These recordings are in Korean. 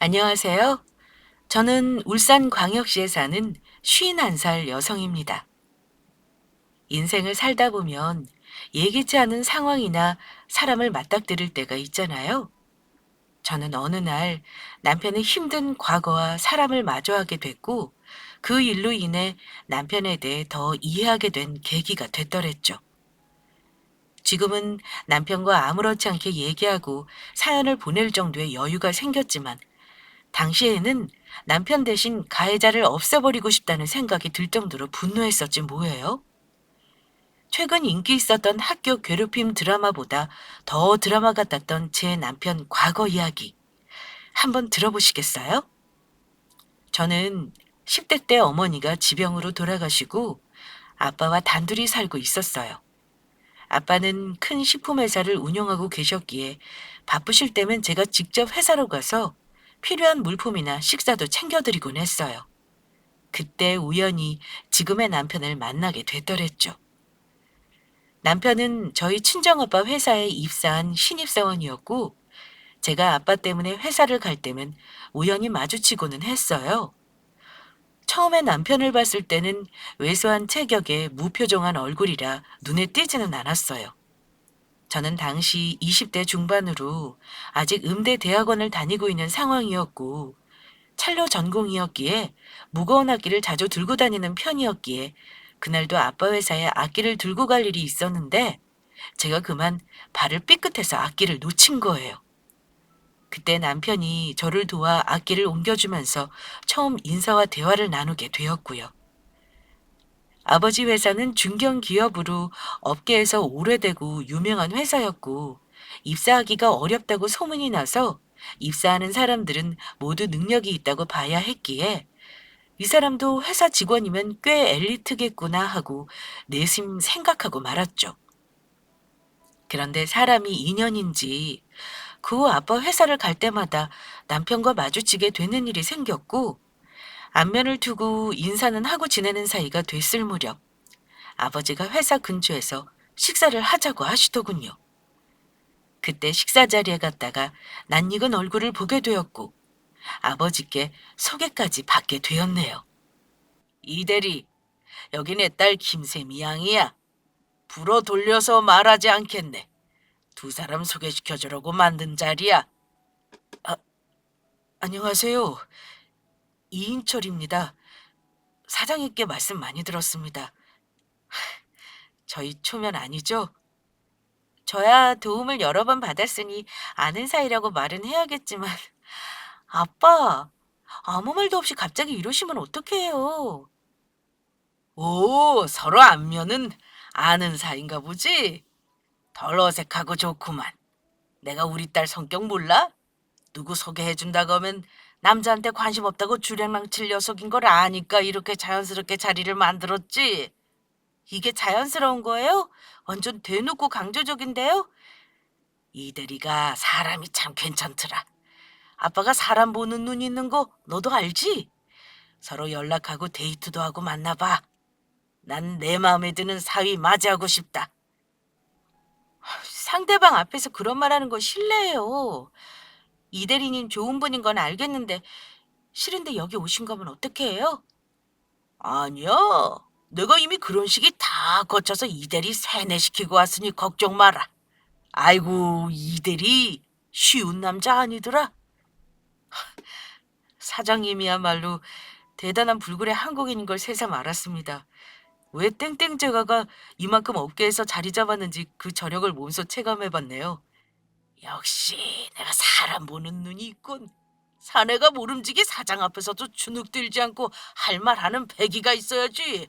안녕하세요. 저는 울산광역시에 사는 51살 여성입니다. 인생을 살다 보면 예기치 않은 상황이나 사람을 맞닥뜨릴 때가 있잖아요. 저는 어느 날 남편의 힘든 과거와 사람을 마주하게 됐고, 그 일로 인해 남편에 대해 더 이해하게 된 계기가 됐더랬죠. 지금은 남편과 아무렇지 않게 얘기하고 사연을 보낼 정도의 여유가 생겼지만, 당시에는 남편 대신 가해자를 없애버리고 싶다는 생각이 들 정도로 분노했었지 뭐예요. 최근 인기 있었던 학교 괴롭힘 드라마보다 더 드라마 같았던 제 남편 과거 이야기. 한번 들어보시겠어요? 저는 10대 때 어머니가 지병으로 돌아가시고 아빠와 단둘이 살고 있었어요. 아빠는 큰 식품회사를 운영하고 계셨기에 바쁘실 때면 제가 직접 회사로 가서 필요한 물품이나 식사도 챙겨드리곤 했어요. 그때 우연히 지금의 남편을 만나게 됐더랬죠. 남편은 저희 친정아빠 회사에 입사한 신입사원이었고, 제가 아빠 때문에 회사를 갈 때면 우연히 마주치고는 했어요. 처음에 남편을 봤을 때는 왜소한 체격에 무표정한 얼굴이라 눈에 띄지는 않았어요. 저는 당시 20대 중반으로 아직 음대 대학원을 다니고 있는 상황이었고, 첼로 전공이었기에 무거운 악기를 자주 들고 다니는 편이었기에 그날도 아빠 회사에 악기를 들고 갈 일이 있었는데 제가 그만 발을 삐끗해서 악기를 놓친 거예요. 그때 남편이 저를 도와 악기를 옮겨주면서 처음 인사와 대화를 나누게 되었고요. 아버지 회사는 중견기업으로 업계에서 오래되고 유명한 회사였고, 입사하기가 어렵다고 소문이 나서 입사하는 사람들은 모두 능력이 있다고 봐야 했기에 이 사람도 회사 직원이면 꽤 엘리트겠구나 하고 내심 생각하고 말았죠. 그런데 사람이 인연인지 그 후 아빠 회사를 갈 때마다 남편과 마주치게 되는 일이 생겼고, 안면을 두고 인사는 하고 지내는 사이가 됐을 무렵 아버지가 회사 근처에서 식사를 하자고 하시더군요. 그때 식사 자리에 갔다가 낯익은 얼굴을 보게 되었고 아버지께 소개까지 받게 되었네요. 이대리, 여기 내 딸 김세미 양이야. 불어 돌려서 말하지 않겠네. 두 사람 소개시켜주려고 만든 자리야. 아, 안녕하세요. 이인철입니다. 사장님께 말씀 많이 들었습니다. 저희 초면 아니죠? 저야 도움을 여러 번 받았으니 아는 사이라고 말은 해야겠지만, 아빠, 아무 말도 없이 갑자기 이러시면 어떡해요? 오, 서로 안면은 아는 사이인가 보지? 덜 어색하고 좋구만. 내가 우리 딸 성격 몰라? 누구 소개해준다고 하면 남자한테 관심 없다고 주량망칠 녀석인 걸 아니까 이렇게 자연스럽게 자리를 만들었지. 이게 자연스러운 거예요? 완전 대놓고 강조적인데요? 이 대리가 사람이 참 괜찮더라. 아빠가 사람 보는 눈 있는 거 너도 알지? 서로 연락하고 데이트도 하고 만나봐. 난 내 마음에 드는 사위 맞이하고 싶다. 상대방 앞에서 그런 말하는 거 실례해요. 이 대리님 좋은 분인 건 알겠는데 싫은데 여기 오신 거면 어떻게 해요? 아니야. 내가 이미 그런 식이 다 거쳐서 이 대리 세뇌시키고 왔으니 걱정 마라. 아이고, 이 대리 쉬운 남자 아니더라. 사장님이야말로 대단한 불굴의 한국인인 걸 새삼 알았습니다. 왜 땡땡제가가 이만큼 업계에서 자리 잡았는지 그 저력을 몸소 체감해봤네요. 역시 내가 사람 보는 눈이 있군. 사내가 모름지기 사장 앞에서도 주눅 들지 않고 할 말하는 패기가 있어야지.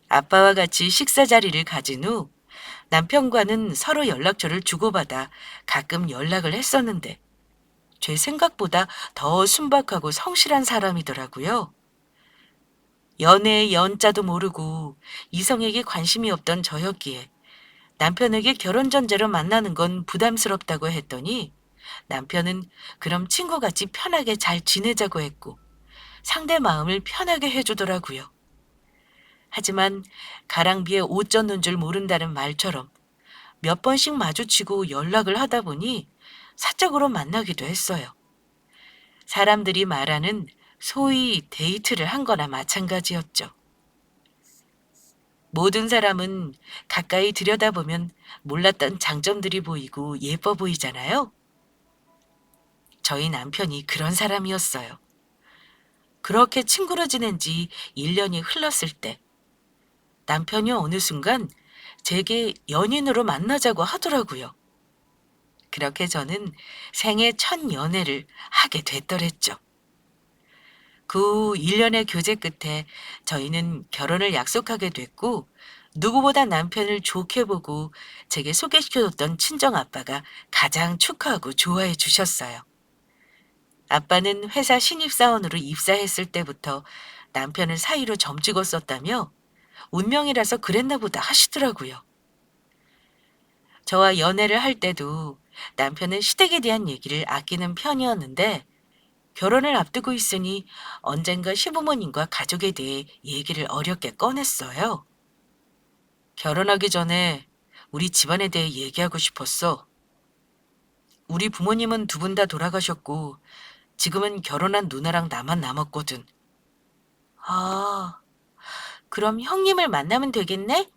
아빠와 같이 식사 자리를 가진 후 남편과는 서로 연락처를 주고받아 가끔 연락을 했었는데 제 생각보다 더 순박하고 성실한 사람이더라고요. 연애의 연자도 모르고 이성에게 관심이 없던 저였기에 남편에게 결혼 전제로 만나는 건 부담스럽다고 했더니 남편은 그럼 친구같이 편하게 잘 지내자고 했고 상대 마음을 편하게 해주더라고요. 하지만 가랑비에 옷 젖는 줄 모른다는 말처럼 몇 번씩 마주치고 연락을 하다 보니 사적으로 만나기도 했어요. 사람들이 말하는 소위 데이트를 한 거나 마찬가지였죠. 모든 사람은 가까이 들여다보면 몰랐던 장점들이 보이고 예뻐 보이잖아요. 저희 남편이 그런 사람이었어요. 그렇게 친구로 지낸 지 1년이 흘렀을 때 남편이 어느 순간 제게 연인으로 만나자고 하더라고요. 그렇게 저는 생애 첫 연애를 하게 됐더랬죠. 그 후 1년의 교제 끝에 저희는 결혼을 약속하게 됐고, 누구보다 남편을 좋게 보고 제게 소개시켜줬던 친정아빠가 가장 축하하고 좋아해 주셨어요. 아빠는 회사 신입사원으로 입사했을 때부터 남편을 사이로 점찍었었다며 운명이라서 그랬나 보다 하시더라고요. 저와 연애를 할 때도 남편은 시댁에 대한 얘기를 아끼는 편이었는데 결혼을 앞두고 있으니 언젠가 시부모님과 가족에 대해 얘기를 어렵게 꺼냈어요. 결혼하기 전에 우리 집안에 대해 얘기하고 싶었어. 우리 부모님은 두 분 다 돌아가셨고 지금은 결혼한 누나랑 나만 남았거든. 아, 그럼 형님을 만나면 되겠네?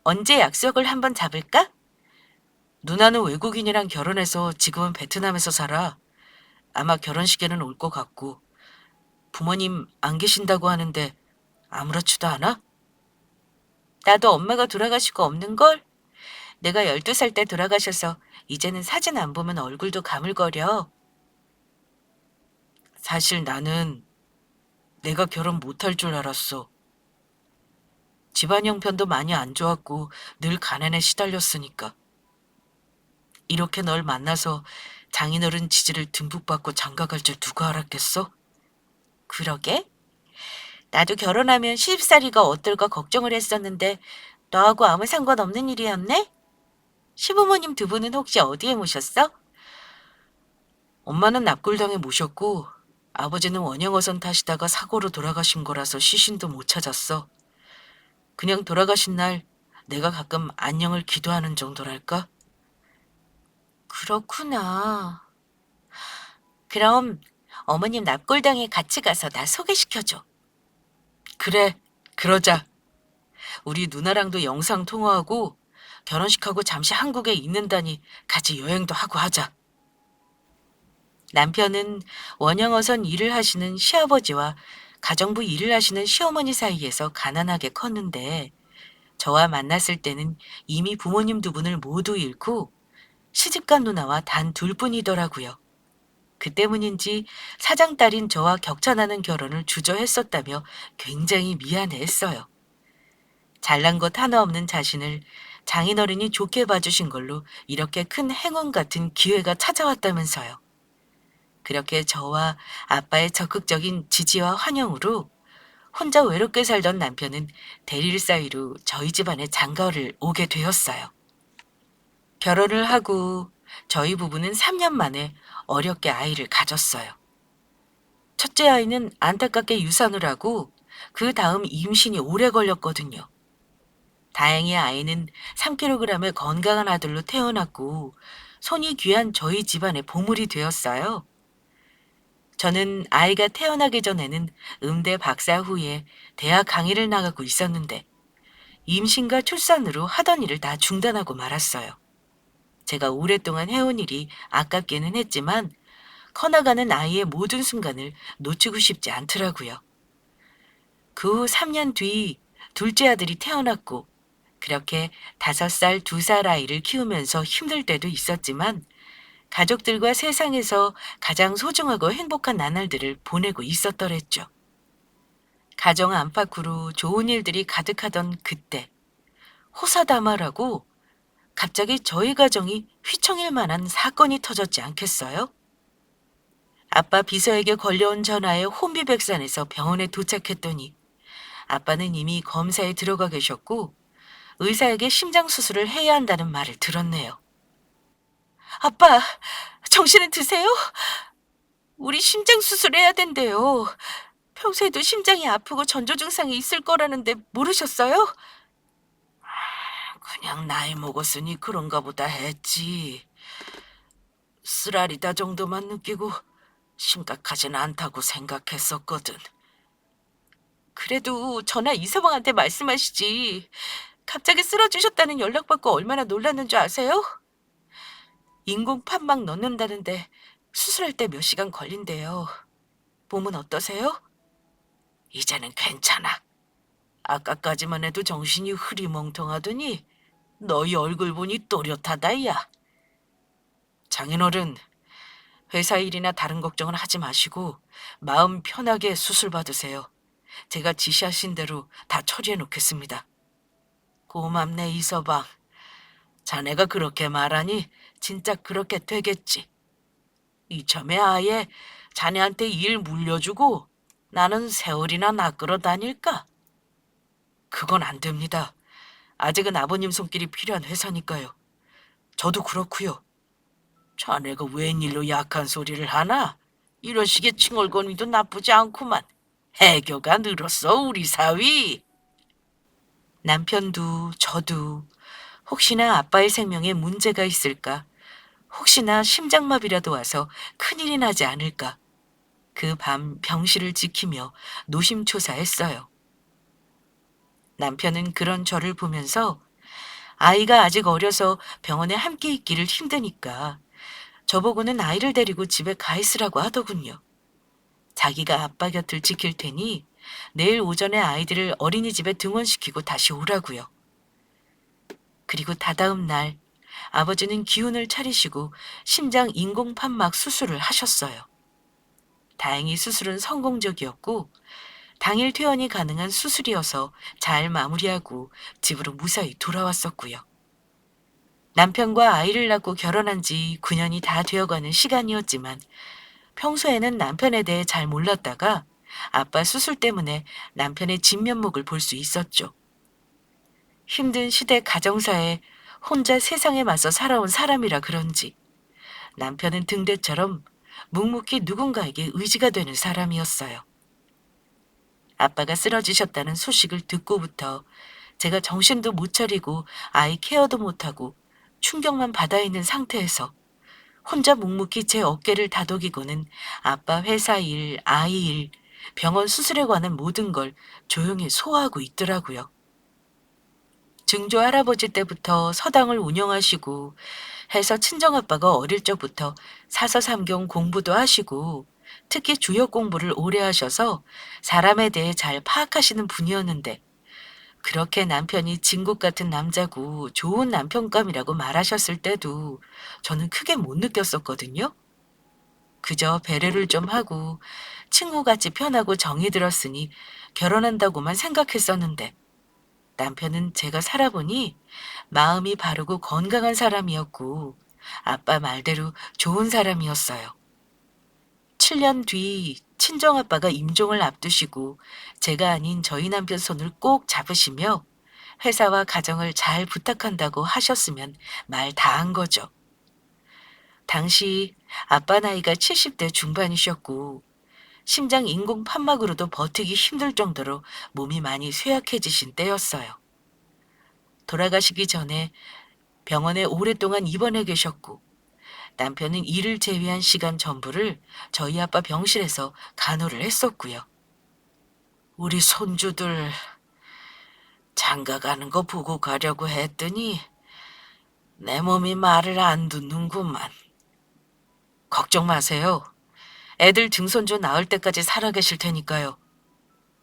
언제 약속을 한번 잡을까? 누나는 외국인이랑 결혼해서 지금은 베트남에서 살아. 아마 결혼식에는 올 것 같고 부모님 안 계신다고 하는데 아무렇지도 않아? 나도 엄마가 돌아가시고 없는걸? 내가 12살 때 돌아가셔서 이제는 사진 안 보면 얼굴도 가물거려. 사실 나는 내가 결혼 못할 줄 알았어. 집안 형편도 많이 안 좋았고 늘 가난에 시달렸으니까. 이렇게 널 만나서 장인어른 지지를 듬뿍 받고 장가갈 줄 누가 알았겠어? 그러게? 나도 결혼하면 시집살이가 어떨까 걱정을 했었는데 너하고 아무 상관없는 일이었네? 시부모님 두 분은 혹시 어디에 모셨어? 엄마는 납골당에 모셨고 아버지는 원형어선 타시다가 사고로 돌아가신 거라서 시신도 못 찾았어. 그냥 돌아가신 날 내가 가끔 안녕을 기도하는 정도랄까? 그렇구나. 그럼 어머님 납골당에 같이 가서 나 소개시켜줘. 그래, 그러자. 우리 누나랑도 영상 통화하고 결혼식하고 잠시 한국에 있는다니 같이 여행도 하고 하자. 남편은 원형어선 일을 하시는 시아버지와 가정부 일을 하시는 시어머니 사이에서 가난하게 컸는데 저와 만났을 때는 이미 부모님 두 분을 모두 잃고 시집간 누나와 단 둘뿐이더라고요. 그 때문인지 사장딸인 저와 격차나는 결혼을 주저했었다며 굉장히 미안해했어요. 잘난 것 하나 없는 자신을 장인어른이 좋게 봐주신 걸로 이렇게 큰 행운 같은 기회가 찾아왔다면서요. 그렇게 저와 아빠의 적극적인 지지와 환영으로 혼자 외롭게 살던 남편은 대릴 사이로 저희 집안에 장가를 오게 되었어요. 결혼을 하고 저희 부부는 3년 만에 어렵게 아이를 가졌어요. 첫째 아이는 안타깝게 유산을 하고 그 다음 임신이 오래 걸렸거든요. 다행히 아이는 3kg의 건강한 아들로 태어났고 손이 귀한 저희 집안의 보물이 되었어요. 저는 아이가 태어나기 전에는 음대 박사 후에 대학 강의를 나가고 있었는데 임신과 출산으로 하던 일을 다 중단하고 말았어요. 제가 오랫동안 해온 일이 아깝기는 했지만 커나가는 아이의 모든 순간을 놓치고 싶지 않더라고요. 그 후 3년 뒤 둘째 아들이 태어났고 그렇게 5살, 2살 아이를 키우면서 힘들 때도 있었지만 가족들과 세상에서 가장 소중하고 행복한 나날들을 보내고 있었더랬죠. 가정 안팎으로 좋은 일들이 가득하던 그때 호사다마라고 갑자기 저희 가정이 휘청일 만한 사건이 터졌지 않겠어요? 아빠 비서에게 걸려온 전화에 혼비백산해서 병원에 도착했더니 아빠는 이미 검사에 들어가 계셨고 의사에게 심장 수술을 해야 한다는 말을 들었네요. 아빠, 정신을 드세요? 우리 심장 수술해야 된대요. 평소에도 심장이 아프고 전조 증상이 있을 거라는데 모르셨어요? 그냥 나이 먹었으니 그런가 보다 했지. 쓰라리다 정도만 느끼고 심각하진 않다고 생각했었거든. 그래도 전화 이서방한테 말씀하시지. 갑자기 쓰러지셨다는 연락받고 얼마나 놀랐는 줄 아세요? 인공 판막 넣는다는데 수술할 때 몇 시간 걸린대요. 몸은 어떠세요? 이제는 괜찮아. 아까까지만 해도 정신이 흐리멍텅하더니 너희 얼굴 보니 또렷하다, 야. 장인어른, 회사 일이나 다른 걱정은 하지 마시고 마음 편하게 수술 받으세요. 제가 지시하신 대로 다 처리해 놓겠습니다. 고맙네, 이서방. 자네가 그렇게 말하니 진짜 그렇게 되겠지. 이참에 아예 자네한테 일 물려주고 나는 세월이나 낚으러 다닐까? 그건 안 됩니다. 아직은 아버님 손길이 필요한 회사니까요. 저도 그렇고요. 자네가 웬일로 약한 소리를 하나? 이런 식의 칭얼거리도 나쁘지 않구만. 해교가 늘었어, 우리 사위. 남편도 저도 혹시나 아빠의 생명에 문제가 있을까? 혹시나 심장마비라도 와서 큰일이 나지 않을까? 그 밤 병실을 지키며 노심초사했어요. 남편은 그런 저를 보면서 아이가 아직 어려서 병원에 함께 있기를 힘드니까 저보고는 아이를 데리고 집에 가 있으라고 하더군요. 자기가 아빠 곁을 지킬 테니 내일 오전에 아이들을 어린이집에 등원시키고 다시 오라고요. 그리고 다다음 날 아버지는 기운을 차리시고 심장 인공판막 수술을 하셨어요. 다행히 수술은 성공적이었고 당일 퇴원이 가능한 수술이어서 잘 마무리하고 집으로 무사히 돌아왔었고요. 남편과 아이를 낳고 결혼한 지 9년이 다 되어가는 시간이었지만 평소에는 남편에 대해 잘 몰랐다가 아빠 수술 때문에 남편의 진면목을 볼 수 있었죠. 힘든 시대 가정사에 혼자 세상에 맞서 살아온 사람이라 그런지 남편은 등대처럼 묵묵히 누군가에게 의지가 되는 사람이었어요. 아빠가 쓰러지셨다는 소식을 듣고부터 제가 정신도 못 차리고 아이 케어도 못하고 충격만 받아 있는 상태에서 혼자 묵묵히 제 어깨를 다독이고는 아빠 회사 일, 아이 일, 병원 수술에 관한 모든 걸 조용히 소화하고 있더라고요. 증조 할아버지 때부터 서당을 운영하시고 해서 친정아빠가 어릴 적부터 사서삼경 공부도 하시고 특히 주역 공부를 오래 하셔서 사람에 대해 잘 파악하시는 분이었는데 그렇게 남편이 진국 같은 남자고 좋은 남편감이라고 말하셨을 때도 저는 크게 못 느꼈었거든요. 그저 배려를 좀 하고 친구같이 편하고 정이 들었으니 결혼한다고만 생각했었는데 남편은 제가 살아보니 마음이 바르고 건강한 사람이었고 아빠 말대로 좋은 사람이었어요. 7년 뒤 친정아빠가 임종을 앞두시고 제가 아닌 저희 남편 손을 꼭 잡으시며 회사와 가정을 잘 부탁한다고 하셨으면 말 다 한 거죠. 당시 아빠 나이가 70대 중반이셨고 심장 인공 판막으로도 버티기 힘들 정도로 몸이 많이 쇠약해지신 때였어요. 돌아가시기 전에 병원에 오랫동안 입원해 계셨고 남편은 일을 제외한 시간 전부를 저희 아빠 병실에서 간호를 했었고요. 우리 손주들 장가 가는 거 보고 가려고 했더니 내 몸이 말을 안 듣는구만. 걱정 마세요. 애들 증손주 나을 때까지 살아계실 테니까요.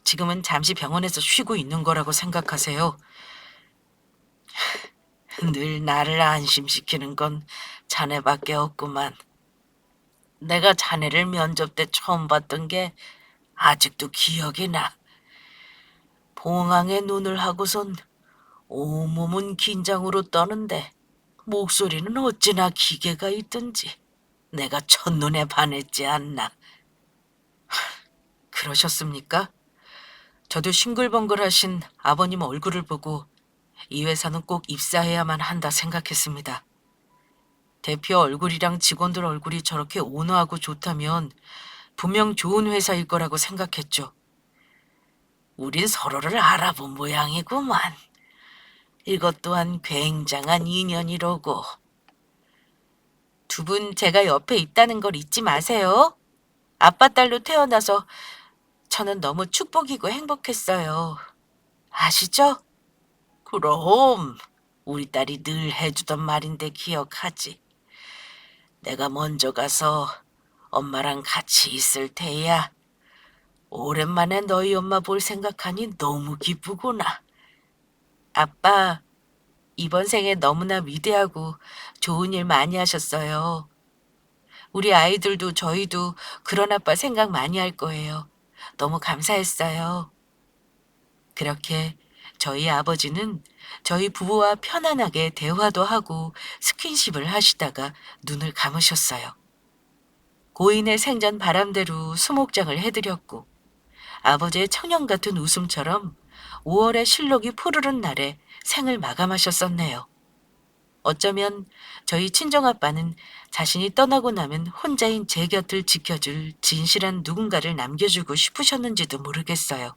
지금은 잠시 병원에서 쉬고 있는 거라고 생각하세요. 늘 나를 안심시키는 건 자네밖에 없구만. 내가 자네를 면접 때 처음 봤던 게 아직도 기억이 나. 봉황에 눈을 하고선 온몸은 긴장으로 떠는데 목소리는 어찌나 기계가 있든지 내가 첫눈에 반했지 않나. 그러셨습니까? 저도 싱글벙글하신 아버님 얼굴을 보고 이 회사는 꼭 입사해야만 한다 생각했습니다. 대표 얼굴이랑 직원들 얼굴이 저렇게 온화하고 좋다면 분명 좋은 회사일 거라고 생각했죠. 우린 서로를 알아본 모양이구만. 이것 또한 굉장한 인연이로고. 두 분 제가 옆에 있다는 걸 잊지 마세요. 아빠 딸로 태어나서 저는 너무 축복이고 행복했어요. 아시죠? 그럼 우리 딸이 늘 해주던 말인데 기억하지. 내가 먼저 가서 엄마랑 같이 있을 테야. 오랜만에 너희 엄마 볼 생각하니 너무 기쁘구나. 아빠, 이번 생에 너무나 위대하고 좋은 일 많이 하셨어요. 우리 아이들도 저희도 그런 아빠 생각 많이 할 거예요. 너무 감사했어요. 그렇게 저희 아버지는 저희 부부와 편안하게 대화도 하고 스킨십을 하시다가 눈을 감으셨어요. 고인의 생전 바람대로 수목장을 해드렸고 아버지의 청년 같은 웃음처럼 5월의 실록이 푸르른 날에 생을 마감하셨었네요. 어쩌면 저희 친정아빠는 자신이 떠나고 나면 혼자인 제 곁을 지켜줄 진실한 누군가를 남겨주고 싶으셨는지도 모르겠어요.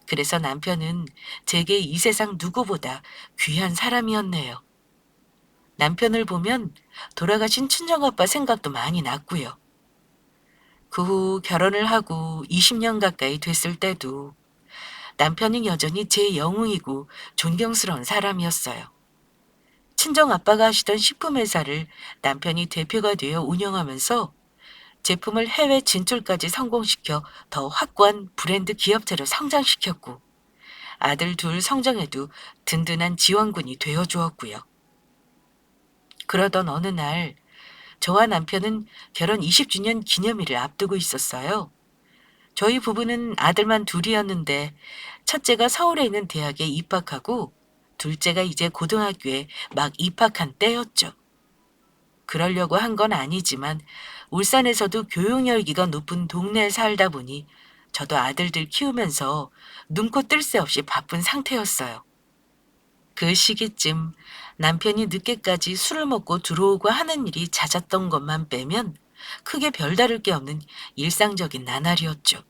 그래서 남편은 제게 이 세상 누구보다 귀한 사람이었네요. 남편을 보면 돌아가신 친정아빠 생각도 많이 났고요. 그 후 결혼을 하고 20년 가까이 됐을 때도 남편이 여전히 제 영웅이고 존경스러운 사람이었어요. 친정아빠가 하시던 식품회사를 남편이 대표가 되어 운영하면서 제품을 해외 진출까지 성공시켜 더 확고한 브랜드 기업체로 성장시켰고 아들 둘 성장에도 든든한 지원군이 되어주었고요. 그러던 어느 날 저와 남편은 결혼 20주년 기념일을 앞두고 있었어요. 저희 부부는 아들만 둘이었는데 첫째가 서울에 있는 대학에 입학하고 둘째가 이제 고등학교에 막 입학한 때였죠. 그러려고 한 건 아니지만 울산에서도 교육 열기가 높은 동네에 살다 보니 저도 아들들 키우면서 눈코 뜰 새 없이 바쁜 상태였어요. 그 시기쯤 남편이 늦게까지 술을 먹고 들어오고 하는 일이 잦았던 것만 빼면 크게 별다를 게 없는 일상적인 나날이었죠.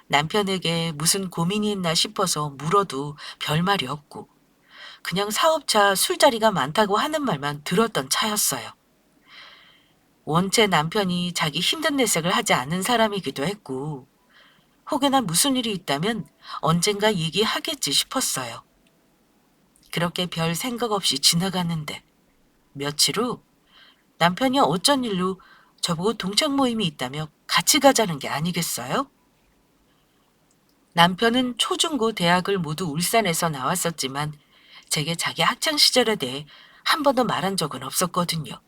남편에게 무슨 고민이 있나 싶어서 물어도 별말이 없고 그냥 사업차 술자리가 많다고 하는 말만 들었던 차였어요. 원체 남편이 자기 힘든 내색을 하지 않는 사람이기도 했고 혹여나 무슨 일이 있다면 언젠가 얘기하겠지 싶었어요. 그렇게 별 생각 없이 지나갔는데 며칠 후 남편이 어쩐 일로 저보고 동창 모임이 있다며 같이 가자는 게 아니겠어요? 남편은 초중고 대학을 모두 울산에서 나왔었지만 제게 자기 학창 시절에 대해 한 번도 말한 적은 없었거든요.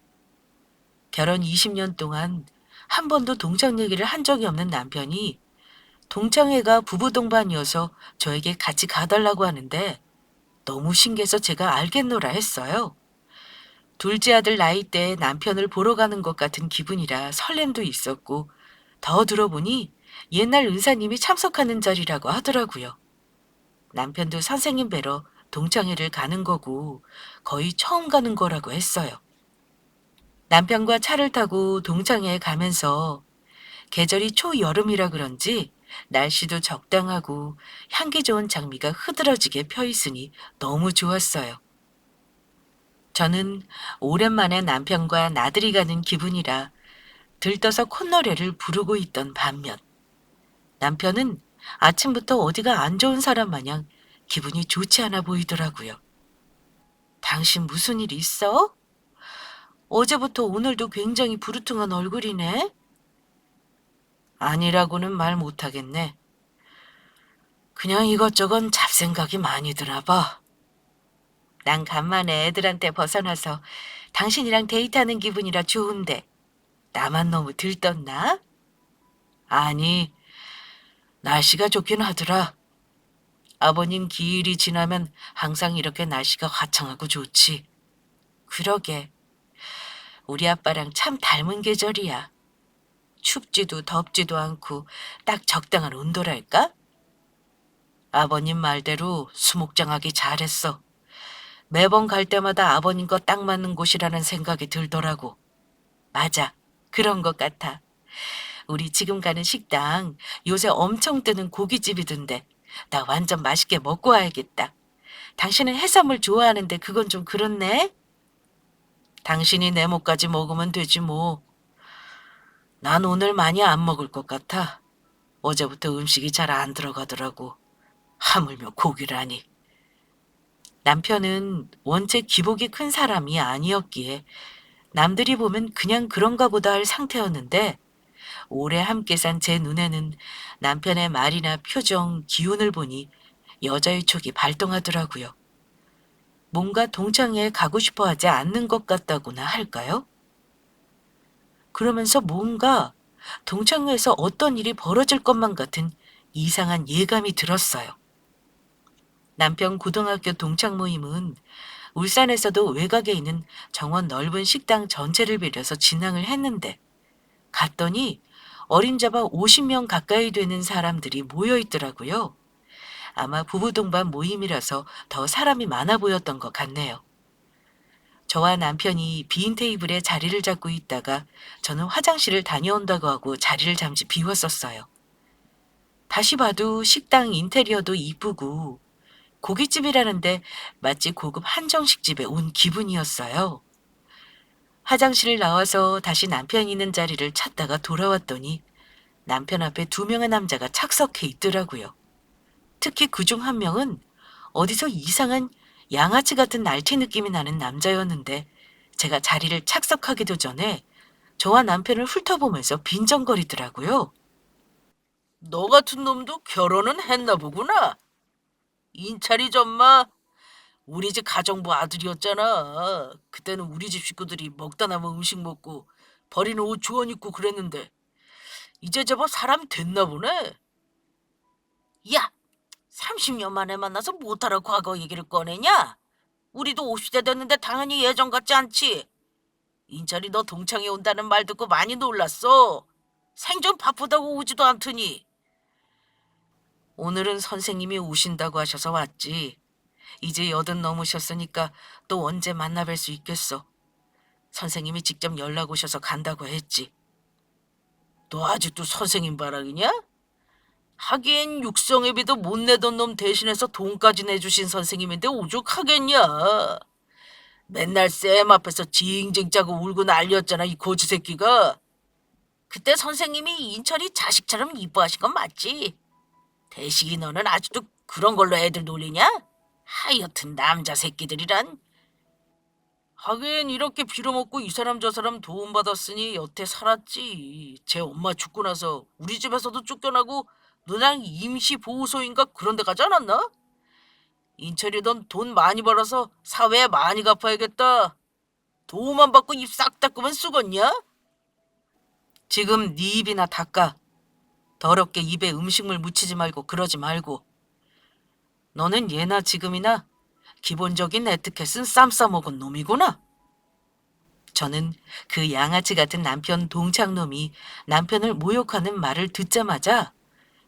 결혼 20년 동안 한 번도 동창 얘기를 한 적이 없는 남편이 동창회가 부부 동반이어서 저에게 같이 가달라고 하는데 너무 신기해서 제가 알겠노라 했어요. 둘째 아들 나이 때 남편을 보러 가는 것 같은 기분이라 설렘도 있었고 더 들어보니 옛날 은사님이 참석하는 자리라고 하더라고요. 남편도 선생님 뵈러 동창회를 가는 거고 거의 처음 가는 거라고 했어요. 남편과 차를 타고 동창회에 가면서 계절이 초여름이라 그런지 날씨도 적당하고 향기 좋은 장미가 흐드러지게 펴 있으니 너무 좋았어요. 저는 오랜만에 남편과 나들이 가는 기분이라 들떠서 콧노래를 부르고 있던 반면 남편은 아침부터 어디가 안 좋은 사람 마냥 기분이 좋지 않아 보이더라고요. 당신 무슨 일 있어? 어제부터 오늘도 굉장히 부르퉁한 얼굴이네? 아니라고는 말 못하겠네. 그냥 이것저것 잡생각이 많이 드나 봐. 난 간만에 애들한테 벗어나서 당신이랑 데이트하는 기분이라 좋은데 나만 너무 들떴나? 아니, 날씨가 좋긴 하더라. 아버님 기일이 지나면 항상 이렇게 날씨가 화창하고 좋지. 그러게. 우리 아빠랑 참 닮은 계절이야. 춥지도 덥지도 않고 딱 적당한 온도랄까? 아버님 말대로 수목장하기 잘했어. 매번 갈 때마다 아버님 거 딱 맞는 곳이라는 생각이 들더라고. 맞아. 그런 것 같아. 우리 지금 가는 식당 요새 엄청 뜨는 고깃집이던데 나 완전 맛있게 먹고 와야겠다. 당신은 해산물 좋아하는데 그건 좀 그렇네? 당신이 내 몫까지 먹으면 되지 뭐. 난 오늘 많이 안 먹을 것 같아. 어제부터 음식이 잘 안 들어가더라고. 하물며 고기라니. 남편은 원체 기복이 큰 사람이 아니었기에 남들이 보면 그냥 그런가 보다 할 상태였는데 오래 함께 산 제 눈에는 남편의 말이나 표정, 기운을 보니 여자의 촉이 발동하더라고요. 뭔가 동창회에 가고 싶어 하지 않는 것 같다고나 할까요? 그러면서 뭔가 동창회에서 어떤 일이 벌어질 것만 같은 이상한 예감이 들었어요. 남편 고등학교 동창 모임은 울산에서도 외곽에 있는 정원 넓은 식당 전체를 빌려서 진행을 했는데 갔더니 어림잡아 50명 가까이 되는 사람들이 모여 있더라고요. 아마 부부 동반 모임이라서 더 사람이 많아 보였던 것 같네요. 저와 남편이 빈 테이블에 자리를 잡고 있다가 저는 화장실을 다녀온다고 하고 자리를 잠시 비웠었어요. 다시 봐도 식당 인테리어도 이쁘고 고깃집이라는데 마치 고급 한정식집에 온 기분이었어요. 화장실을 나와서 다시 남편이 있는 자리를 찾다가 돌아왔더니 남편 앞에 2명의 남자가 착석해 있더라고요. 특히 그중 한 명은 어디서 이상한 양아치 같은 날티 느낌이 나는 남자였는데 제가 자리를 착석하기도 전에 저와 남편을 훑어보면서 빈정거리더라고요. 너 같은 놈도 결혼은 했나 보구나. 인찰이 전마 우리 집 가정부 아들이었잖아. 그때는 우리 집 식구들이 먹다 남은 음식 먹고 버리는 옷 주워 입고 그랬는데 이제 제법 사람 됐나 보네. 야, 30년 만에 만나서 못하러 과거 얘기를 꺼내냐? 우리도 50대 됐는데 당연히 예전 같지 않지. 인철이 너 동창회 온다는 말 듣고 많이 놀랐어. 생전 바쁘다고 오지도 않더니. 오늘은 선생님이 오신다고 하셔서 왔지. 이제 80 넘으셨으니까 또 언제 만나 뵐 수 있겠어. 선생님이 직접 연락 오셔서 간다고 했지. 너 아직도 선생님 바라기냐? 하긴 육성회비도 못 내던 놈 대신해서 돈까지 내주신 선생님인데 오죽하겠냐. 맨날 쌤 앞에서 징징 짜고 울고 난리였잖아 이 고지 새끼가. 그때 선생님이 인철이 자식처럼 이뻐하신 건 맞지. 대식이 너는 아직도 그런 걸로 애들 놀리냐? 하여튼 남자 새끼들이란. 하긴 이렇게 빌어먹고 이 사람 저 사람 도움받았으니 여태 살았지. 제 엄마 죽고 나서 우리 집에서도 쫓겨나고 누나랑 임시보호소인가 그런 데 가지 않았나? 인철이 넌 돈 많이 벌어서 사회에 많이 갚아야겠다. 도움만 받고 입 싹 닦으면 쓰겄냐? 지금 네 입이나 닦아. 더럽게 입에 음식물 묻히지 말고 그러지 말고. 너는 예나 지금이나 기본적인 에티켓은 쌈 싸먹은 놈이구나. 저는 그 양아치 같은 남편 동창놈이 남편을 모욕하는 말을 듣자마자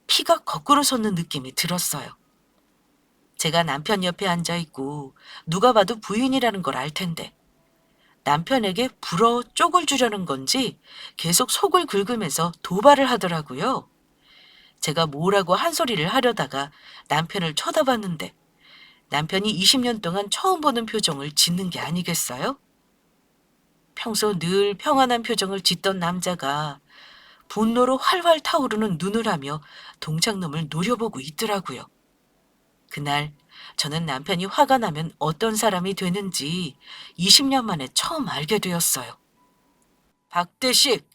피가 거꾸로 솟는 느낌이 들었어요. 제가 남편 옆에 앉아있고 누가 봐도 부인이라는 걸 알 텐데 남편에게 불어 쪽을 주려는 건지 계속 속을 긁으면서 도발을 하더라고요. 제가 뭐라고 한 소리를 하려다가 남편을 쳐다봤는데 남편이 20년 동안 처음 보는 표정을 짓는 게 아니겠어요? 평소 늘 평안한 표정을 짓던 남자가 분노로 활활 타오르는 눈을 하며 동창놈을 노려보고 있더라고요. 그날 저는 남편이 화가 나면 어떤 사람이 되는지 20년 만에 처음 알게 되었어요. 박대식,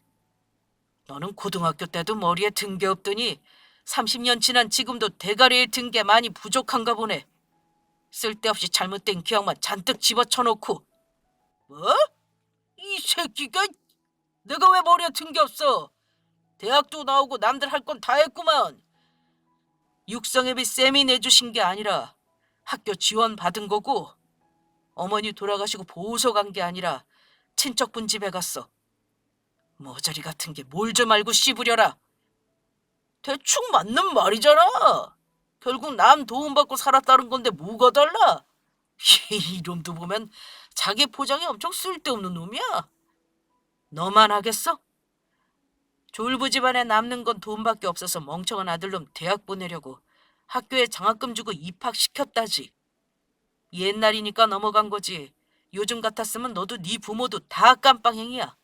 너는 고등학교 때도 머리에 든 게 없더니 30년 지난 지금도 대가리에 든 게 많이 부족한가 보네. 쓸데없이 잘못된 기억만 잔뜩 집어쳐놓고. 뭐? 이 새끼가 내가 왜 머리에 든 게 없어? 대학도 나오고 남들 할 건 다 했구만. 육성회비 쌤이 내주신 게 아니라 학교 지원 받은 거고 어머니 돌아가시고 보호소 간 게 아니라 친척분 집에 갔어. 머저리 같은 게 뭘 좀 알고 씹으려라. 대충 맞는 말이잖아. 결국 남 도움받고 살았다는 건데 뭐가 달라? 이놈도 보면 자기 포장이 엄청 쓸데없는 놈이야. 너만 하겠어? 졸부 집안에 남는 건 돈밖에 없어서 멍청한 아들놈 대학 보내려고 학교에 장학금 주고 입학시켰다지. 옛날이니까 넘어간 거지. 요즘 같았으면 너도 네 부모도 다 깜빵행이야.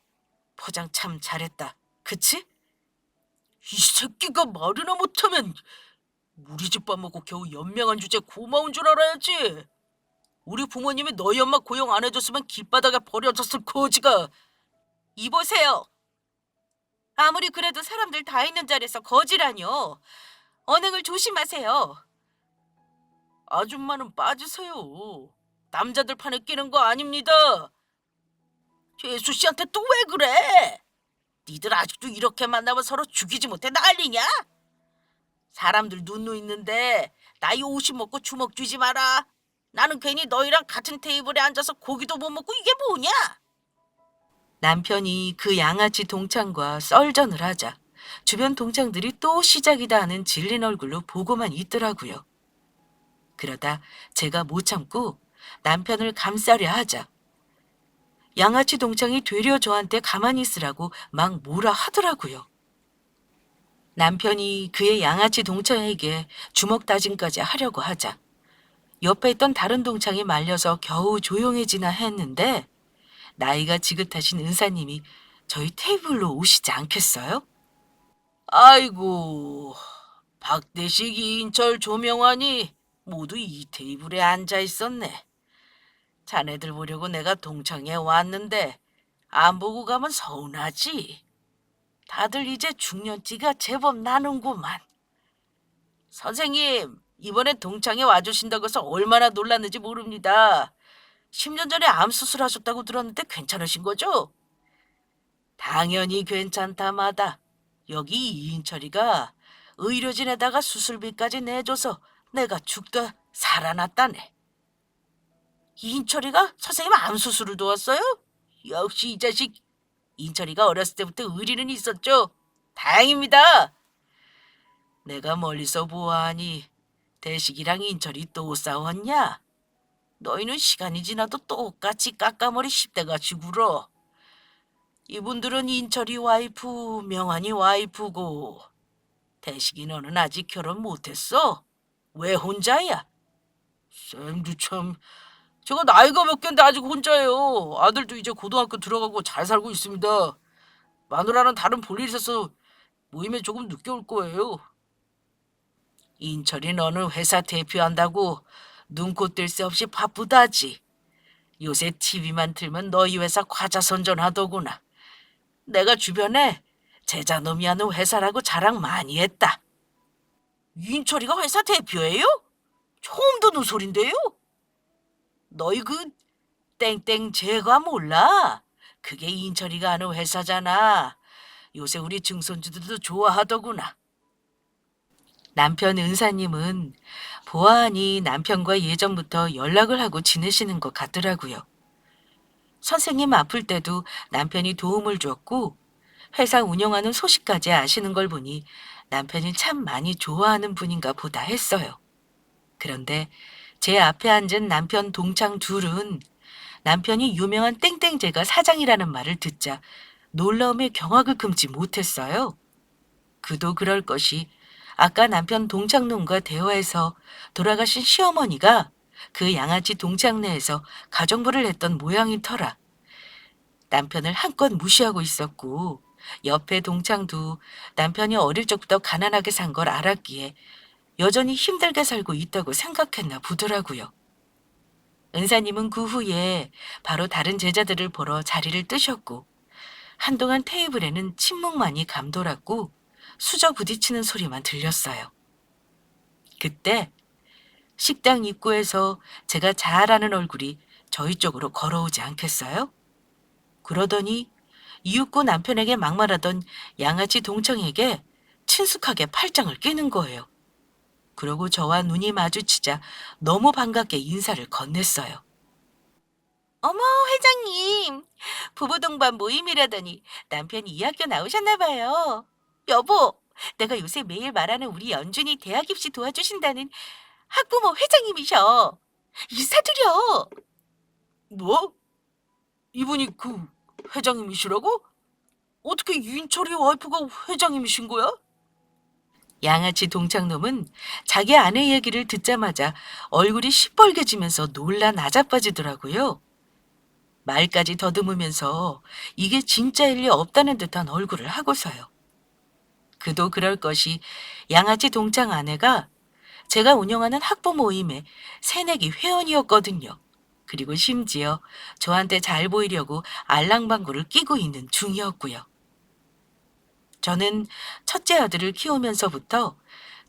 포장 참 잘했다. 그치? 이 새끼가 말이나 못하면 우리 집 밥 먹고 겨우 연명한 주제 고마운 줄 알아야지. 우리 부모님이 너희 엄마 고용 안 해줬으면 길바닥에 버려졌을 거지가. 이보세요. 아무리 그래도 사람들 다 있는 자리에서 거지라뇨. 언행을 조심하세요. 아줌마는 빠지세요. 남자들 판에 끼는 거 아닙니다. 재수 씨한테 또 왜 그래? 니들 아직도 이렇게 만나면 서로 죽이지 못해 난리냐? 사람들 눈누 있는데 나이 50 먹고 주먹 쥐지 마라. 나는 괜히 너희랑 같은 테이블에 앉아서 고기도 못 먹고 이게 뭐냐? 남편이 그 양아치 동창과 썰전을 하자 주변 동창들이 또 시작이다 하는 질린 얼굴로 보고만 있더라고요. 그러다 제가 못 참고 남편을 감싸려 하자 양아치 동창이 되려 저한테 가만히 있으라고 막 뭐라 하더라고요. 남편이 그의 양아치 동창에게 주먹 다짐까지 하려고 하자 옆에 있던 다른 동창이 말려서 겨우 조용해지나 했는데 나이가 지긋하신 은사님이 저희 테이블로 오시지 않겠어요? 아이고, 박대식, 이인철, 조명환이 모두 이 테이블에 앉아 있었네. 자네들 보려고 내가 동창회 왔는데 안 보고 가면 서운하지. 다들 이제 중년띠가 제법 나는구만. 선생님, 이번에 동창회 와주신다고 해서 얼마나 놀랐는지 모릅니다. 10년 전에 암 수술하셨다고 들었는데 괜찮으신 거죠? 당연히 괜찮다마다 여기 이인철이가 의료진에다가 수술비까지 내줘서 내가 죽다 살아났다네. 이인철이가 선생님 암 수술을 도왔어요? 역시 이 자식. 인철이가 어렸을 때부터 의리는 있었죠. 다행입니다. 내가 멀리서 보아하니 대식이랑 인철이 또 싸웠냐? 너희는 시간이 지나도 똑같이 까까머리 10대가 죽으러. 이분들은 인철이 와이프, 명환이 와이프고 대식이 너는 아직 결혼 못했어? 왜 혼자야? 쌤도 참, 제가 나이가 몇 갠데 아직 혼자예요. 아들도 이제 고등학교 들어가고 잘 살고 있습니다. 마누라는 다른 볼일 있어서 모임에 조금 늦게 올 거예요. 인철이 너는 회사 대표한다고 눈코 뜰 새 없이 바쁘다지. 요새 TV만 틀면 너희 회사 과자 선전하더구나. 내가 주변에 제자놈이 하는 회사라고 자랑 많이 했다. 인철이가 회사 대표예요? 처음 듣는 소린데요? 너희 그 땡땡 제가 몰라? 그게 인철이가 하는 회사잖아. 요새 우리 증손주들도 좋아하더구나. 남편 은사님은 보아하니 남편과 예전부터 연락을 하고 지내시는 것 같더라고요. 선생님 아플 때도 남편이 도움을 줬고 회사 운영하는 소식까지 아시는 걸 보니 남편이 참 많이 좋아하는 분인가 보다 했어요. 그런데 제 앞에 앉은 남편 동창 둘은 남편이 유명한 땡땡제가 사장이라는 말을 듣자 놀라움에 경악을 금치 못했어요. 그도 그럴 것이 아까 남편 동창놈과 대화에서 돌아가신 시어머니가 그 양아치 동창내에서 가정부를 했던 모양인 터라 남편을 한껏 무시하고 있었고 옆에 동창도 남편이 어릴 적부터 가난하게 산 걸 알았기에 여전히 힘들게 살고 있다고 생각했나 보더라고요. 은사님은 그 후에 바로 다른 제자들을 보러 자리를 뜨셨고 한동안 테이블에는 침묵만이 감돌았고 수저 부딪히는 소리만 들렸어요. 그때 식당 입구에서 제가 잘 아는 얼굴이 저희 쪽으로 걸어오지 않겠어요? 그러더니 이윽고 남편에게 막말하던 양아치 동창에게 친숙하게 팔짱을 끼는 거예요. 그러고 저와 눈이 마주치자 너무 반갑게 인사를 건넸어요. 어머, 회장님. 부부 동반 모임이라더니 남편이 이 학교 나오셨나 봐요. 여보, 내가 요새 매일 말하는 우리 연준이 대학 입시 도와주신다는 학부모 회장님이셔. 인사드려. 뭐? 이분이 그 회장님이시라고? 어떻게 윤철이 와이프가 회장님이신 거야? 양아치 동창놈은 자기 아내 얘기를 듣자마자 얼굴이 시뻘개지면서 놀라 나자빠지더라고요. 말까지 더듬으면서 이게 진짜일 리 없다는 듯한 얼굴을 하고서요. 그도 그럴 것이 양아치 동창 아내가 제가 운영하는 학부 모임의 새내기 회원이었거든요. 그리고 심지어 저한테 잘 보이려고 알랑방구를 끼고 있는 중이었고요. 저는 첫째 아들을 키우면서부터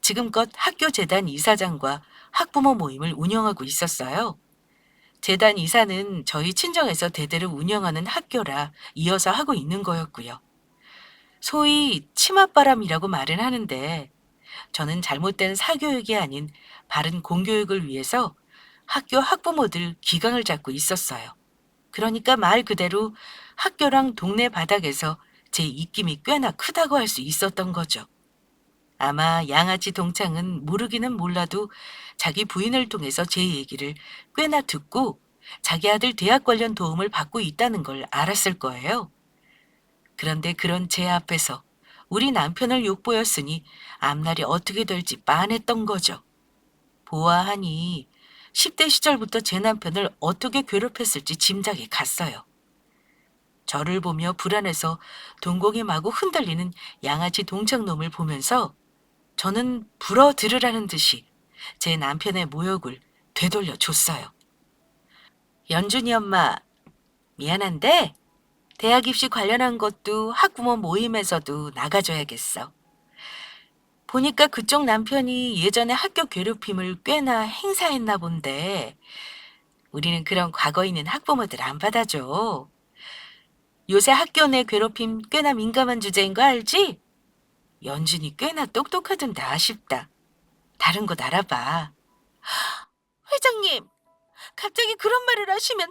지금껏 학교 재단 이사장과 학부모 모임을 운영하고 있었어요. 재단 이사는 저희 친정에서 대대로 운영하는 학교라 이어서 하고 있는 거였고요. 소위 치맛바람이라고 말은 하는데 저는 잘못된 사교육이 아닌 바른 공교육을 위해서 학교 학부모들 기강을 잡고 있었어요. 그러니까 말 그대로 학교랑 동네 바닥에서 제 입김이 꽤나 크다고 할 수 있었던 거죠. 아마 양아치 동창은 모르기는 몰라도 자기 부인을 통해서 제 얘기를 꽤나 듣고 자기 아들 대학 관련 도움을 받고 있다는 걸 알았을 거예요. 그런데 그런 제 앞에서 우리 남편을 욕보였으니 앞날이 어떻게 될지 빤했던 거죠. 보아하니 10대 시절부터 제 남편을 어떻게 괴롭혔을지 짐작이 갔어요. 저를 보며 불안해서 동공이 마구 흔들리는 양아치 동창놈을 보면서 저는 불어들으라는 듯이 제 남편의 모욕을 되돌려 줬어요. 연준이 엄마, 미안한데 대학 입시 관련한 것도 학부모 모임에서도 나가줘야겠어. 보니까 그쪽 남편이 예전에 학교 괴롭힘을 꽤나 행사했나 본데 우리는 그런 과거 있는 학부모들 안 받아줘. 요새 학교 내 괴롭힘 꽤나 민감한 주제인 거 알지? 연준이 꽤나 똑똑하던데 아쉽다. 다른 곳 알아봐. 회장님, 갑자기 그런 말을 하시면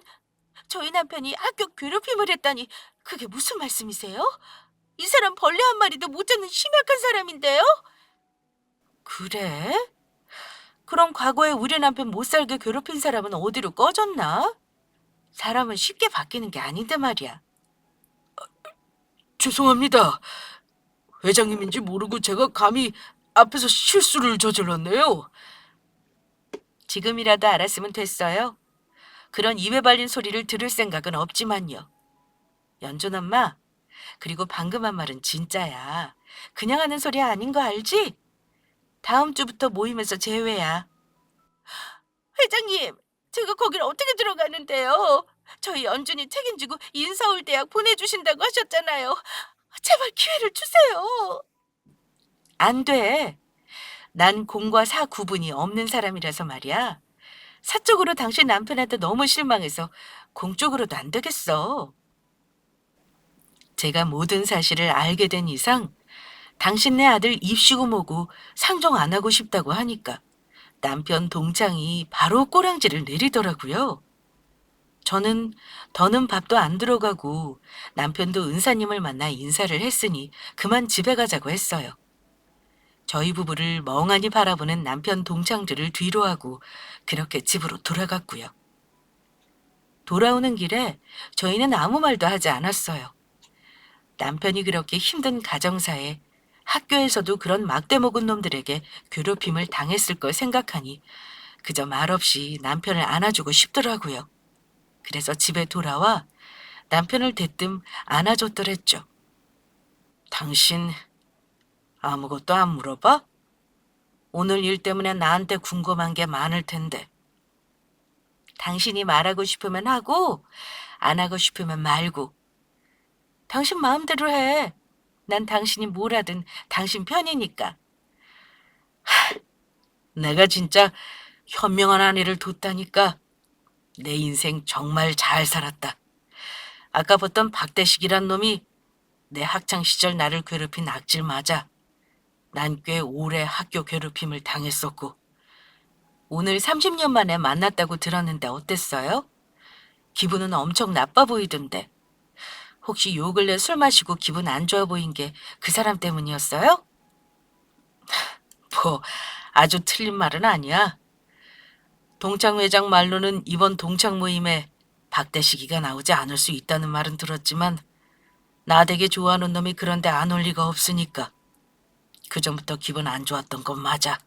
저희 남편이 학교 괴롭힘을 했다니 그게 무슨 말씀이세요? 이 사람 벌레 한 마리도 못 잡는 심약한 사람인데요? 그래? 그럼 과거에 우리 남편 못 살게 괴롭힌 사람은 어디로 꺼졌나? 사람은 쉽게 바뀌는 게 아닌데 말이야. 죄송합니다. 회장님인지 모르고 제가 감히 앞에서 실수를 저질렀네요. 지금이라도 알았으면 됐어요. 그런 입에 발린 소리를 들을 생각은 없지만요. 연준 엄마, 그리고 방금 한 말은 진짜야. 그냥 하는 소리 아닌 거 알지? 다음 주부터 모임에서 제외야. 회장님, 제가 거길 어떻게 들어가는데요? 저희 연준이 책임지고 인서울대학 보내주신다고 하셨잖아요. 제발 기회를 주세요. 안 돼. 난 공과 사 구분이 없는 사람이라서 말이야. 사적으로 당신 남편한테 너무 실망해서 공적으로도 안 되겠어. 제가 모든 사실을 알게 된 이상 당신네 아들 입시고 뭐고 상종 안 하고 싶다고 하니까 남편 동창이 바로 꼬랑지를 내리더라고요. 저는 더는 밥도 안 들어가고 남편도 은사님을 만나 인사를 했으니 그만 집에 가자고 했어요. 저희 부부를 멍하니 바라보는 남편 동창들을 뒤로하고 그렇게 집으로 돌아갔고요. 돌아오는 길에 저희는 아무 말도 하지 않았어요. 남편이 그렇게 힘든 가정사에 학교에서도 그런 막대 먹은 놈들에게 괴롭힘을 당했을 걸 생각하니 그저 말없이 남편을 안아주고 싶더라고요. 그래서 집에 돌아와 남편을 대뜸 안아줬더랬죠. 당신 아무것도 안 물어봐? 오늘 일 때문에 나한테 궁금한 게 많을 텐데. 당신이 말하고 싶으면 하고 안 하고 싶으면 말고. 당신 마음대로 해. 난 당신이 뭘 하든 당신 편이니까. 내가 진짜 현명한 아내를 뒀다니까. 내 인생 정말 잘 살았다. 아까 봤던 박대식이란 놈이 내 학창시절 나를 괴롭힌 악질 맞아. 난 꽤 오래 학교 괴롭힘을 당했었고. 오늘 30년 만에 만났다고 들었는데 어땠어요? 기분은 엄청 나빠 보이던데. 혹시 요 근래 술 마시고 기분 안 좋아 보인 게 그 사람 때문이었어요? 뭐 아주 틀린 말은 아니야. 동창 회장 말로는 이번 동창 모임에 박대식이가 나오지 않을 수 있다는 말은 들었지만 나 되게 좋아하는 놈이 그런데 안 올 리가 없으니까 그전부터 기분 안 좋았던 건 맞아.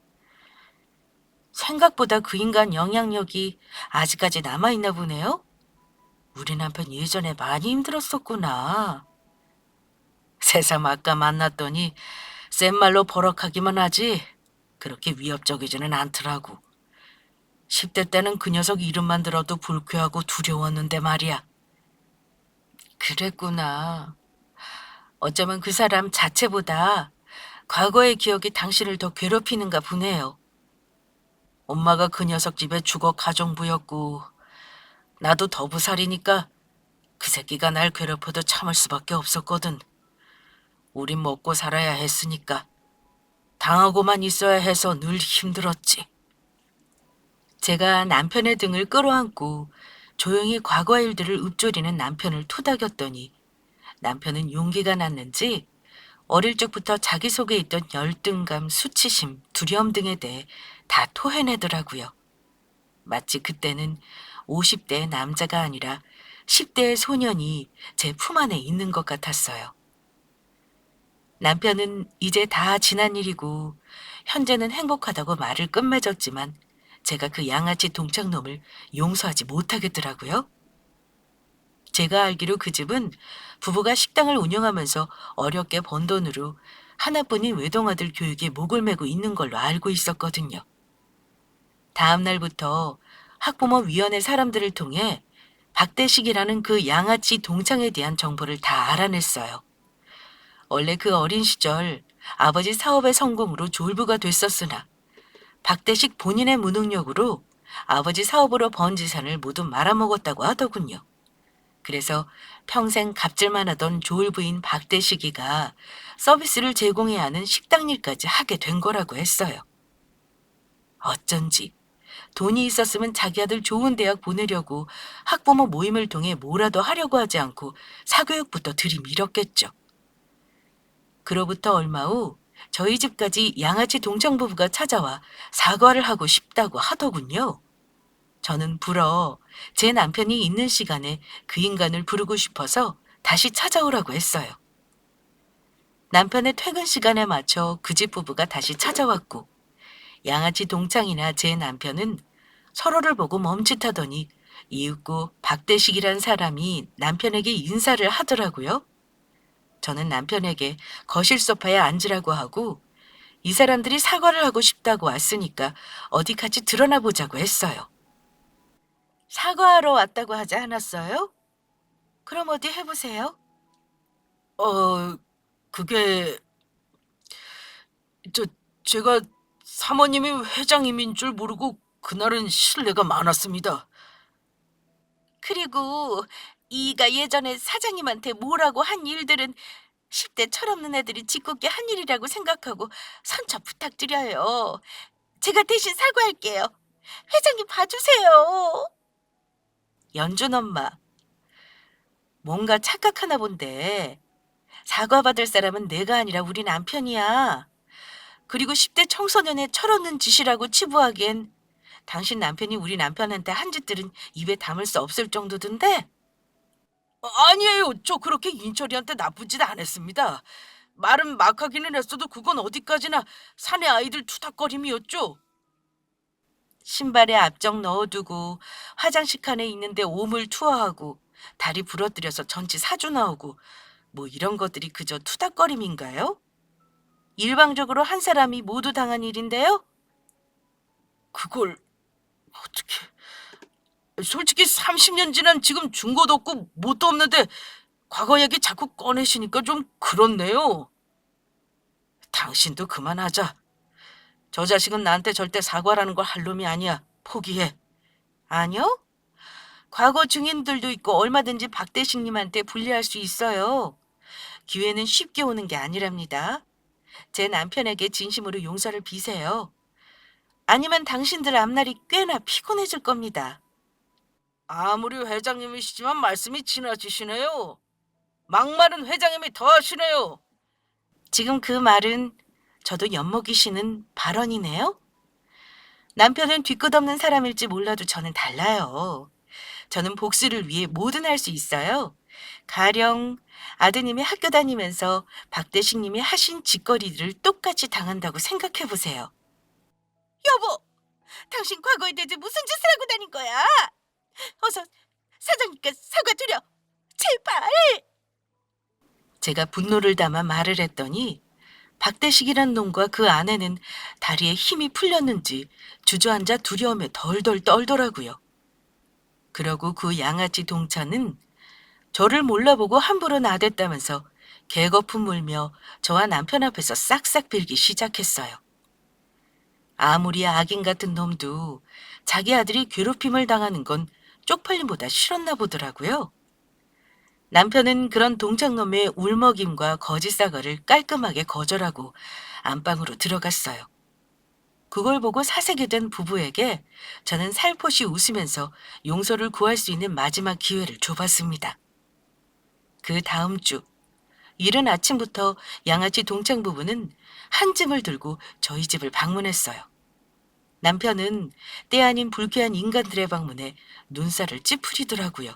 생각보다 그 인간 영향력이 아직까지 남아있나 보네요. 우리 남편 예전에 많이 힘들었었구나. 새삼 아까 만났더니 센 말로 버럭하기만 하지 그렇게 위협적이지는 않더라고. 10대 때는 그 녀석 이름만 들어도 불쾌하고 두려웠는데 말이야. 그랬구나. 어쩌면 그 사람 자체보다 과거의 기억이 당신을 더 괴롭히는가 보네요. 엄마가 그 녀석 집에 주거 가정부였고 나도 더부살이니까 그 새끼가 날 괴롭혀도 참을 수밖에 없었거든. 우린 먹고 살아야 했으니까 당하고만 있어야 해서 늘 힘들었지. 제가 남편의 등을 끌어안고 조용히 과거 일들을 읊조리는 남편을 토닥였더니 남편은 용기가 났는지 어릴 적부터 자기 속에 있던 열등감, 수치심, 두려움 등에 대해 다 토해내더라고요. 마치 그때는 50대의 남자가 아니라 10대의 소년이 제 품 안에 있는 것 같았어요. 남편은 이제 다 지난 일이고 현재는 행복하다고 말을 끝맺었지만 제가 그 양아치 동창놈을 용서하지 못하겠더라고요. 제가 알기로 그 집은 부부가 식당을 운영하면서 어렵게 번 돈으로 하나뿐인 외동아들 교육에 목을 메고 있는 걸로 알고 있었거든요. 다음 날부터 학부모위원회 사람들을 통해 박대식이라는 그 양아치 동창에 대한 정보를 다 알아냈어요. 원래 그 어린 시절 아버지 사업의 성공으로 졸부가 됐었으나 박대식 본인의 무능력으로 아버지 사업으로 번 재산을 모두 말아먹었다고 하더군요. 그래서 평생 갑질만 하던 졸부인 박대식이가 서비스를 제공해야 하는 식당 일까지 하게 된 거라고 했어요. 어쩐지 돈이 있었으면 자기 아들 좋은 대학 보내려고 학부모 모임을 통해 뭐라도 하려고 하지 않고 사교육부터 들이밀었겠죠. 그로부터 얼마 후 저희 집까지 양아치 동창 부부가 찾아와 사과를 하고 싶다고 하더군요. 저는 불어 제 남편이 있는 시간에 그 인간을 부르고 싶어서 다시 찾아오라고 했어요. 남편의 퇴근 시간에 맞춰 그 집 부부가 다시 찾아왔고 양아치 동창이나 제 남편은 서로를 보고 멈칫하더니 이윽고 박대식이란 사람이 남편에게 인사를 하더라고요. 저는 남편에게 거실 소파에 앉으라고 하고 이 사람들이 사과를 하고 싶다고 왔으니까 어디 같이 드러나 보자고 했어요. 사과하러 왔다고 하지 않았어요? 그럼 어디 해보세요. 어, 그게 저 제가 사모님이 회장님인 줄 모르고 그날은 실례가 많았습니다. 그리고 이가 예전에 사장님한테 뭐라고 한 일들은 10대 철없는 애들이 짓궂게 한 일이라고 생각하고 선처 부탁드려요. 제가 대신 사과할게요. 회장님 봐주세요. 연준 엄마, 뭔가 착각하나 본데 사과받을 사람은 내가 아니라 우리 남편이야. 그리고 10대 청소년의 철없는 짓이라고 치부하기엔 당신 남편이 우리 남편한테 한 짓들은 입에 담을 수 없을 정도던데? 아니에요. 저 그렇게 인철이한테 나쁜 짓 안 했습니다. 말은 막 하기는 했어도 그건 어디까지나 사내 아이들 투닥거림이었죠. 신발에 앞정 넣어두고 화장실 칸에 있는데 오물 투하하고 다리 부러뜨려서 전치 사주 나오고 뭐 이런 것들이 그저 투닥거림인가요? 일방적으로 한 사람이 모두 당한 일인데요? 그걸 어떻게... 솔직히 30년 지난 지금 중고도 없고 뭣도 없는데 과거 얘기 자꾸 꺼내시니까 좀 그렇네요. 당신도 그만하자. 저 자식은 나한테 절대 사과라는 걸 할 놈이 아니야. 포기해. 아니요? 과거 증인들도 있고 얼마든지 박대식님한테 불리할 수 있어요. 기회는 쉽게 오는 게 아니랍니다. 제 남편에게 진심으로 용서를 비세요. 아니면 당신들 앞날이 꽤나 피곤해질 겁니다. 아무리 회장님이시지만 말씀이 지나치시네요. 막말은 회장님이 더 하시네요. 지금 그 말은 저도 엿먹이시는 발언이네요. 남편은 뒤끝없는 사람일지 몰라도 저는 달라요. 저는 복수를 위해 뭐든 할 수 있어요. 가령 아드님이 학교 다니면서 박대식님이 하신 짓거리들을 똑같이 당한다고 생각해 보세요. 여보, 당신 과거에 대체 무슨 짓을 하고 다닌 거야? 어서 사장님께 사과드려. 제발! 제가 분노를 담아 말을 했더니 박대식이란 놈과 그 아내는 다리에 힘이 풀렸는지 주저앉아 두려움에 덜덜 떨더라고요. 그러고 그 양아치 동차는 저를 몰라보고 함부로 나댔다면서 개거품 물며 저와 남편 앞에서 싹싹 빌기 시작했어요. 아무리 악인 같은 놈도 자기 아들이 괴롭힘을 당하는 건 쪽팔림보다 싫었나 보더라고요. 남편은 그런 동창놈의 울먹임과 거짓사과를 깔끔하게 거절하고 안방으로 들어갔어요. 그걸 보고 사색이 된 부부에게 저는 살포시 웃으면서 용서를 구할 수 있는 마지막 기회를 줘봤습니다. 그 다음 주 이른 아침부터 양아치 동창 부부는 한 짐을 들고 저희 집을 방문했어요. 남편은 때 아닌 불쾌한 인간들의 방문에 눈살을 찌푸리더라고요.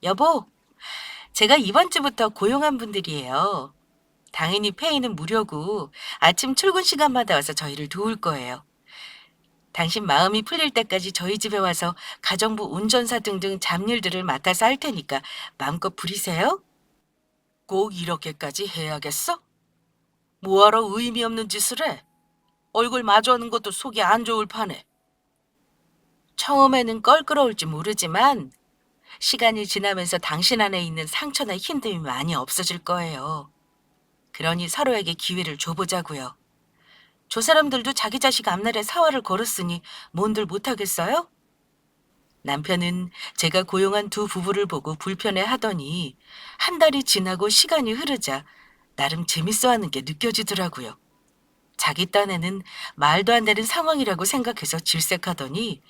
여보, 제가 이번 주부터 고용한 분들이에요. 당연히 페이는 무료고 아침 출근 시간마다 와서 저희를 도울 거예요. 당신 마음이 풀릴 때까지 저희 집에 와서 가정부 운전사 등등 잡일들을 맡아서 할 테니까 마음껏 부리세요. 꼭 이렇게까지 해야겠어? 뭐하러 의미 없는 짓을 해? 얼굴 마주하는 것도 속이 안 좋을 판에. 처음에는 껄끄러울지 모르지만 시간이 지나면서 당신 안에 있는 상처나 힘듦이 많이 없어질 거예요. 그러니 서로에게 기회를 줘보자고요. 저 사람들도 자기 자식 앞날에 사활을 걸었으니 뭔들 못하겠어요? 남편은 제가 고용한 두 부부를 보고 불편해하더니 한 달이 지나고 시간이 흐르자 나름 재밌어하는 게 느껴지더라고요. 자기 딴에는 말도 안 되는 상황이라고 생각해서 질색하더니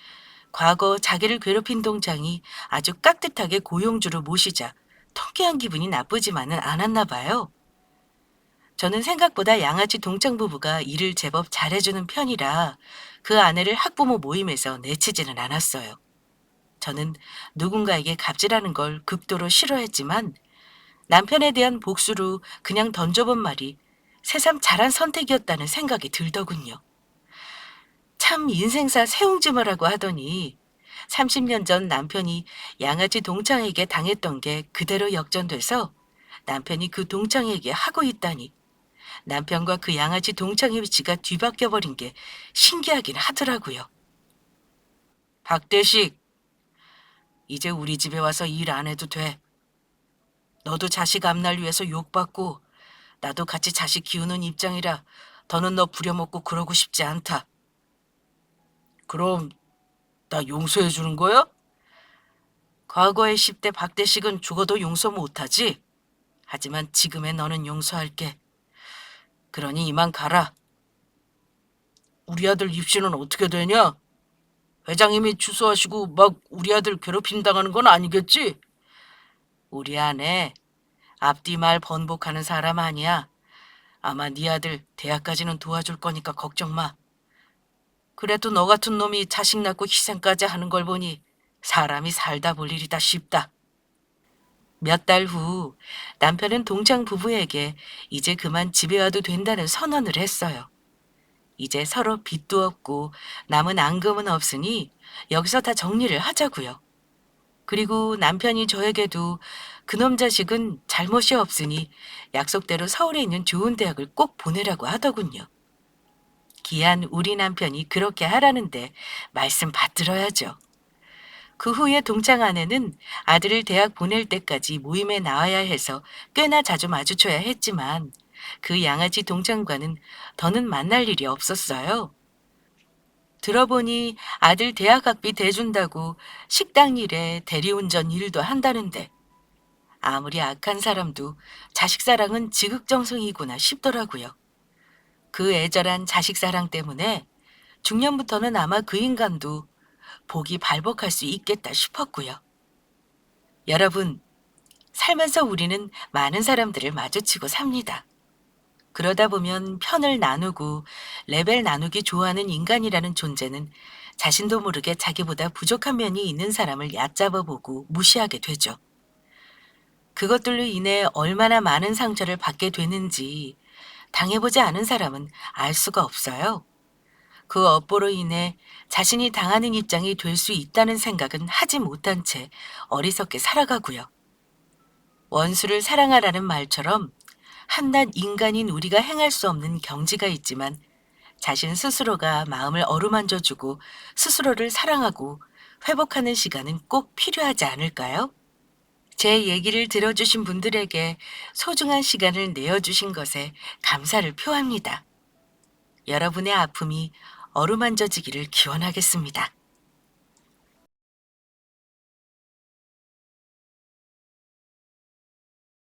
과거 자기를 괴롭힌 동창이 아주 깍듯하게 고용주로 모시자 통쾌한 기분이 나쁘지만은 않았나 봐요. 저는 생각보다 양아치 동창 부부가 일을 제법 잘해주는 편이라 그 아내를 학부모 모임에서 내치지는 않았어요. 저는 누군가에게 갑질하는 걸 극도로 싫어했지만 남편에 대한 복수로 그냥 던져본 말이 새삼 잘한 선택이었다는 생각이 들더군요. 참 인생사 새옹지마라고 하더니 30년 전 남편이 양아치 동창에게 당했던 게 그대로 역전돼서 남편이 그 동창에게 하고 있다니 남편과 그 양아치 동창의 위치가 뒤바뀌어 버린 게 신기하긴 하더라고요. 박대식, 이제 우리 집에 와서 일 안 해도 돼. 너도 자식 앞날 위해서 욕받고 나도 같이 자식 키우는 입장이라 더는 너 부려먹고 그러고 싶지 않다. 그럼 나 용서해 주는 거야? 과거의 10대 박대식은 죽어도 용서 못하지. 하지만 지금의 너는 용서할게. 그러니 이만 가라. 우리 아들 입시는 어떻게 되냐? 회장님이 추수하시고 막 우리 아들 괴롭힘 당하는 건 아니겠지? 우리 아내 앞뒤 말 번복하는 사람 아니야. 아마 네 아들 대학까지는 도와줄 거니까 걱정 마. 그래도 너 같은 놈이 자식 낳고 희생까지 하는 걸 보니 사람이 살다 볼 일이다 싶다. 몇 달 후 남편은 동창 부부에게 이제 그만 집에 와도 된다는 선언을 했어요. 이제 서로 빚도 없고 남은 앙금은 없으니 여기서 다 정리를 하자고요. 그리고 남편이 저에게도 그놈 자식은 잘못이 없으니 약속대로 서울에 있는 좋은 대학을 꼭 보내라고 하더군요. 기한 우리 남편이 그렇게 하라는데 말씀 받들어야죠. 그 후에 동창 아내는 아들을 대학 보낼 때까지 모임에 나와야 해서 꽤나 자주 마주쳐야 했지만 그 양아치 동창과는 더는 만날 일이 없었어요. 들어보니 아들 대학 학비 대준다고 식당 일에 대리운전 일도 한다는데 아무리 악한 사람도 자식 사랑은 지극정성이구나 싶더라고요. 그 애절한 자식 사랑 때문에 중년부터는 아마 그 인간도 복이 발복할 수 있겠다 싶었고요. 여러분, 살면서 우리는 많은 사람들을 마주치고 삽니다. 그러다 보면 편을 나누고 레벨 나누기 좋아하는 인간이라는 존재는 자신도 모르게 자기보다 부족한 면이 있는 사람을 얕잡아 보고 무시하게 되죠. 그것들로 인해 얼마나 많은 상처를 받게 되는지 당해보지 않은 사람은 알 수가 없어요. 그 업보로 인해 자신이 당하는 입장이 될 수 있다는 생각은 하지 못한 채 어리석게 살아가고요. 원수를 사랑하라는 말처럼 한낱 인간인 우리가 행할 수 없는 경지가 있지만 자신 스스로가 마음을 어루만져주고 스스로를 사랑하고 회복하는 시간은 꼭 필요하지 않을까요? 제 얘기를 들어주신 분들에게 소중한 시간을 내어주신 것에 감사를 표합니다. 여러분의 아픔이 어루만져지기를 기원하겠습니다.